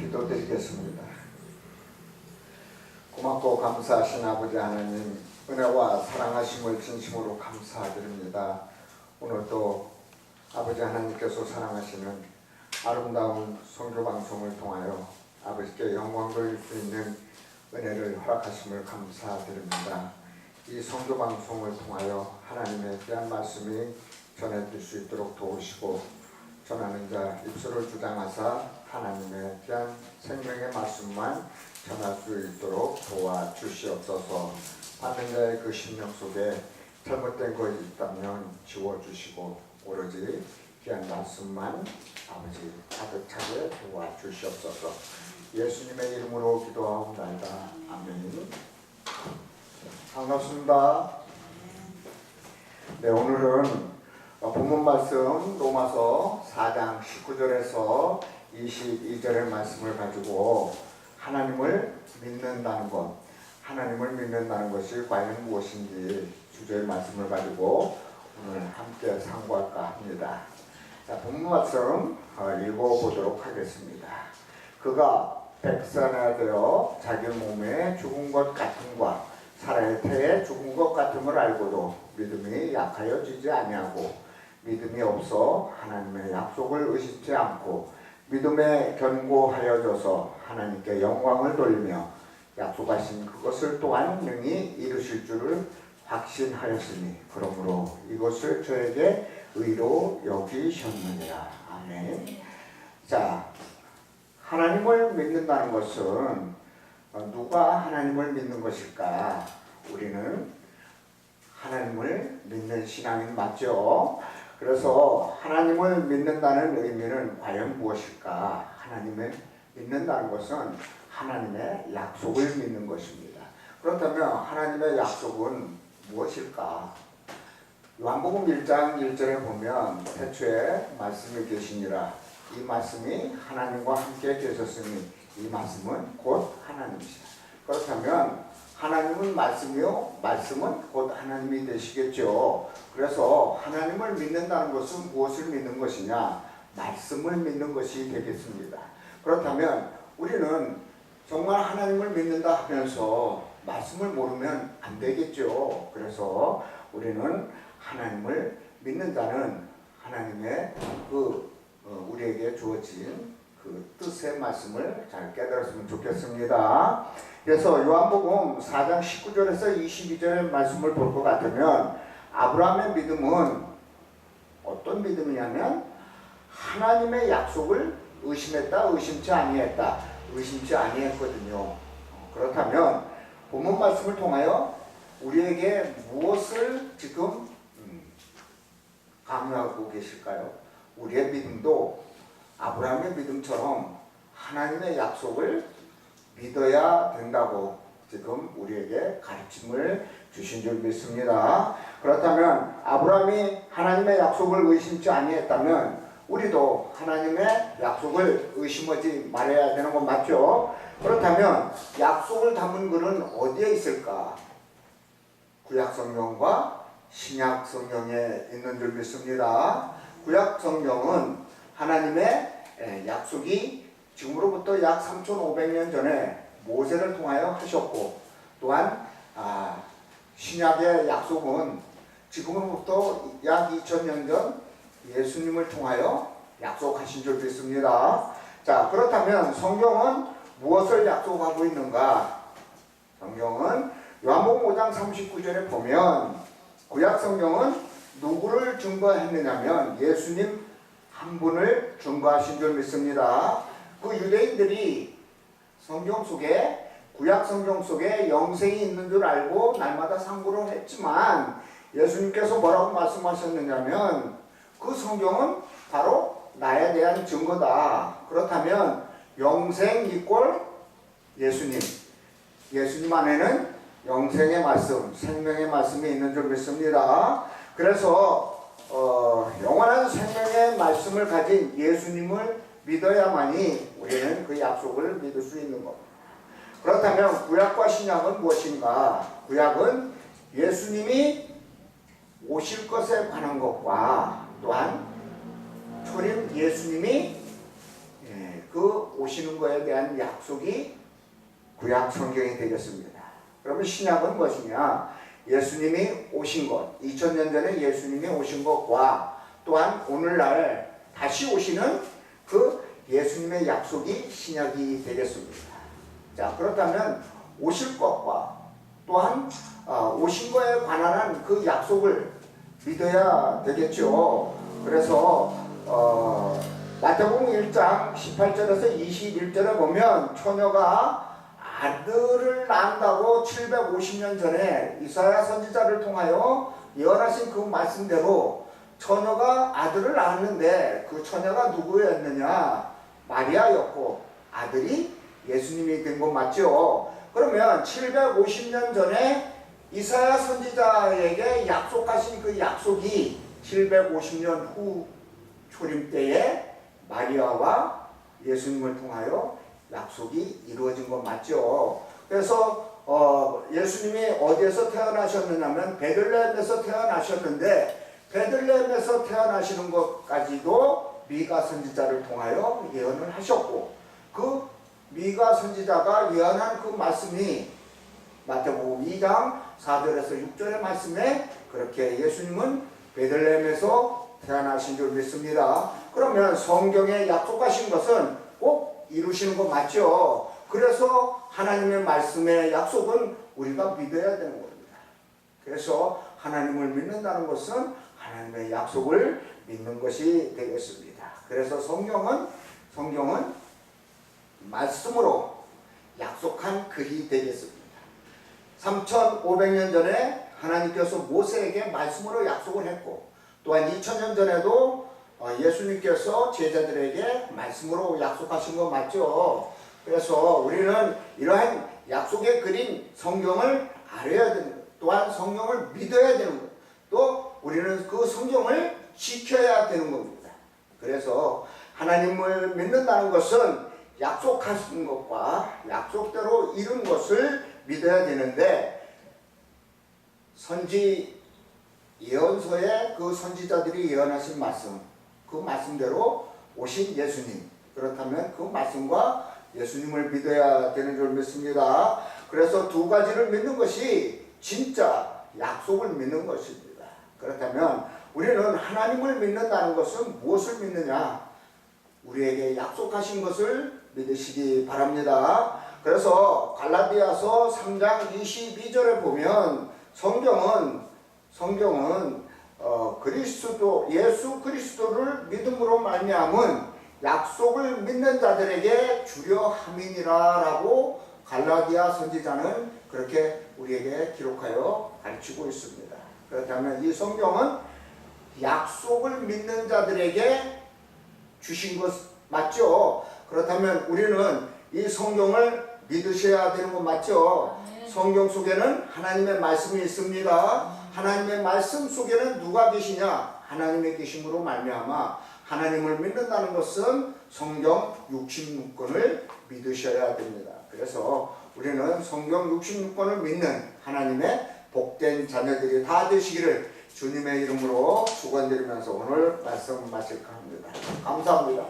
기도드리겠습니다. 고맙고 감사하신 아버지 하나님, 은혜와 사랑하심을 진심으로 감사드립니다. 오늘도 아버지 하나님께서 사랑하시는 아름다운 선교방송을 통하여 아버지께 영광 돌릴 수 있는 은혜를 허락하심을 감사드립니다. 이 선교방송을 통하여 하나님의 귀한 말씀이 전해질 수 있도록 도우시고, 전하는 자 입술을 주장하사 하나님의 귀한 생명의 말씀만 전할 수 있도록 도와주시옵소서. 받는 자의 그 심령 속에 잘못된 것이 있다면 지워주시고, 오로지 귀한 말씀만 아버지 가득 차게 도와주시옵소서. 예수님의 이름으로 기도하옵나이다. 아멘. 반갑습니다. 네, 오늘은 본문 말씀 로마서 4장 19절에서 22절의 말씀을 가지고 하나님을 믿는다는 것, 하나님을 믿는다는 것이 과연 무엇인지 주제의 말씀을 가지고 오늘 함께 상고할까 합니다. 자, 본문 말씀 읽어보도록 하겠습니다. 그가 백선에 되어 자기 몸에 죽은 것 같음과 살아의 태에 죽은 것 같음을 알고도 믿음이 약하여지지 아니하고 믿음이 없어 하나님의 약속을 의심치 않고 믿음에 견고하여져서 하나님께 영광을 돌리며 약속하신 그것을 또한 능히 이루실 줄을 확신하였으니 그러므로 이것을 저에게 의로 여기셨느니라. 아멘. 자, 하나님을 믿는다는 것은 누가 하나님을 믿는 것일까? 우리는 하나님을 믿는 신앙인 맞죠? 그래서 하나님을 믿는다는 의미는 과연 무엇일까? 하나님을 믿는다는 것은 하나님의 약속을 믿는 것입니다. 그렇다면 하나님의 약속은 무엇일까? 요한복음 1장 1절에 보면 태초에 말씀이 계시니라. 이 말씀이 하나님과 함께 계셨으니 이 말씀은 곧 하나님이시다. 그렇다면 하나님은 말씀이요, 말씀은 곧 하나님이 되시겠죠. 그래서 하나님을 믿는다는 것은 무엇을 믿는 것이냐? 말씀을 믿는 것이 되겠습니다. 그렇다면 우리는 정말 하나님을 믿는다 하면서 말씀을 모르면 안 되겠죠. 그래서 우리는 하나님을 믿는 자는 하나님의 우리에게 주어진 그 뜻의 말씀을 잘 깨달았으면 좋겠습니다. 그래서 요한복음 4장 19절에서 22절의 말씀을 볼 것 같으면 아브라함의 믿음은 어떤 믿음이냐면 하나님의 약속을 의심했다, 의심치 아니했다, 의심치 아니했거든요. 그렇다면 본문 말씀을 통하여 우리에게 무엇을 지금 강요하고 계실까요? 우리의 믿음도 아브라함의 믿음처럼 하나님의 약속을 믿어야 된다고 지금 우리에게 가르침을 주신 줄 믿습니다. 그렇다면 아브라함이 하나님의 약속을 의심치 아니했다면 우리도 하나님의 약속을 의심하지 말아야 되는 건 맞죠? 그렇다면 약속을 담은 글은 어디에 있을까? 구약성경과 신약성경에 있는 줄 믿습니다. 구약성경은 하나님의 약속이 지금으로부터 약 3,500년 전에 모세를 통하여 하셨고, 또한 신약의 약속은 지금으로부터 약 2000년 전 예수님을 통하여 약속하신 줄 믿습니다. 자, 그렇다면 성경은 무엇을 약속하고 있는가? 성경은 요한복음 5장 39절에 보면 구약 성경은 누구를 증거했느냐면 예수님 한 분을 증거하신 줄 믿습니다. 그 유대인들이 성경 속에, 구약 성경 속에 영생이 있는 줄 알고 날마다 상고를 했지만 예수님께서 뭐라고 말씀하셨느냐면 그 성경은 바로 나에 대한 증거다. 그렇다면 영생 이꼴 예수님, 예수님 안에는 영생의 말씀, 생명의 말씀이 있는 줄 믿습니다. 그래서 영원한 생명의 말씀을 가진 예수님을 믿어야만이 우리는 그 약속을 믿을 수 있는 겁니다. 그렇다면 구약과 신약은 무엇인가? 구약은 예수님이 오실 것에 관한 것과 또한 초림 예수님이 그 그 오시는 거에 대한 약속이 구약 성경이 되겠습니다. 그러면 신약은 무엇이냐? 예수님이 오신 것, 2000년 전에 예수님이 오신 것과 또한 오늘날 다시 오시는 그 예수님의 약속이 신약이 되겠습니다. 자, 그렇다면 오실 것과 또한 오신 거에 관한 그 약속을 믿어야 되겠죠. 그래서 마태복음 1장 18절에서 21절에 보면 처녀가 아들을 낳는다고 750년 전에 이사야 선지자를 통하여 예언하신 그 말씀대로 처녀가 아들을 낳았는데 그 처녀가 누구였느냐? 마리아였고 아들이 예수님이 된 거 맞죠? 그러면 750년 전에 이사야 선지자에게 약속하신 그 약속이 750년 후 초림 때에 마리아와 예수님을 통하여 약속이 이루어진 거 맞죠? 그래서 예수님이 어디에서 태어나셨느냐면 베들레헴에서 태어나셨는데 베들레헴에서 태어나시는 것까지도 미가 선지자를 통하여 예언을 하셨고 그 미가 선지자가 예언한 그 말씀이 마태복음 2장 4절에서 6절의 말씀에 그렇게 예수님은 베들레헴에서 태어나신 줄 믿습니다. 그러면 성경에 약속하신 것은 꼭 이루시는 거 맞죠? 그래서 하나님의 말씀의 약속은 우리가 믿어야 되는 겁니다. 그래서 하나님을 믿는다는 것은 하나님의 약속을 믿는 것이 되겠습니다. 그래서 성경은 말씀으로 약속한 글이 되겠습니다. 3500년 전에 하나님께서 모세에게 말씀으로 약속을 했고 또한 2000년 전에도 예수님께서 제자들에게 말씀으로 약속하신 거 맞죠? 그래서 우리는 이러한 약속의 글인 성경을 알아야 되는 것, 또한 성경을 믿어야 되는 것, 또 우리는 그 성경을 지켜야 되는 겁니다. 그래서 하나님을 믿는다는 것은 약속하신 것과 약속대로 이룬 것을 믿어야 되는데 선지 예언서에 그 선지자들이 예언하신 말씀, 그 말씀대로 오신 예수님, 그렇다면 그 말씀과 예수님을 믿어야 되는 줄 믿습니다. 그래서 두 가지를 믿는 것이 진짜 약속을 믿는 것입니다. 그렇다면 우리는 하나님을 믿는다는 것은 무엇을 믿느냐? 우리에게 약속하신 것을 믿으시기 바랍니다. 그래서 갈라디아서 3장 22절에 보면 성경은 그리스도 예수 그리스도를 믿음으로 말미암은 약속을 믿는 자들에게 주려 함이니라라고 갈라디아 선지자는 그렇게 우리에게 기록하여 가르치고 있습니다. 그렇다면 이 성경은 약속을 믿는 자들에게 주신 것 맞죠? 그렇다면 우리는 이 성경을 믿으셔야 되는 거 맞죠? 성경 속에는 하나님의 말씀이 있습니다. 하나님의 말씀 속에는 누가 계시냐? 하나님의 계심으로 말미암아 하나님을 믿는다는 것은 성경 66권을 믿으셔야 됩니다. 그래서 우리는 성경 66권을 믿는 하나님의 복된 자녀들이 다 되시기를 주님의 이름으로 축원드리면서 오늘 말씀 마칠까 합니다. 감사합니다.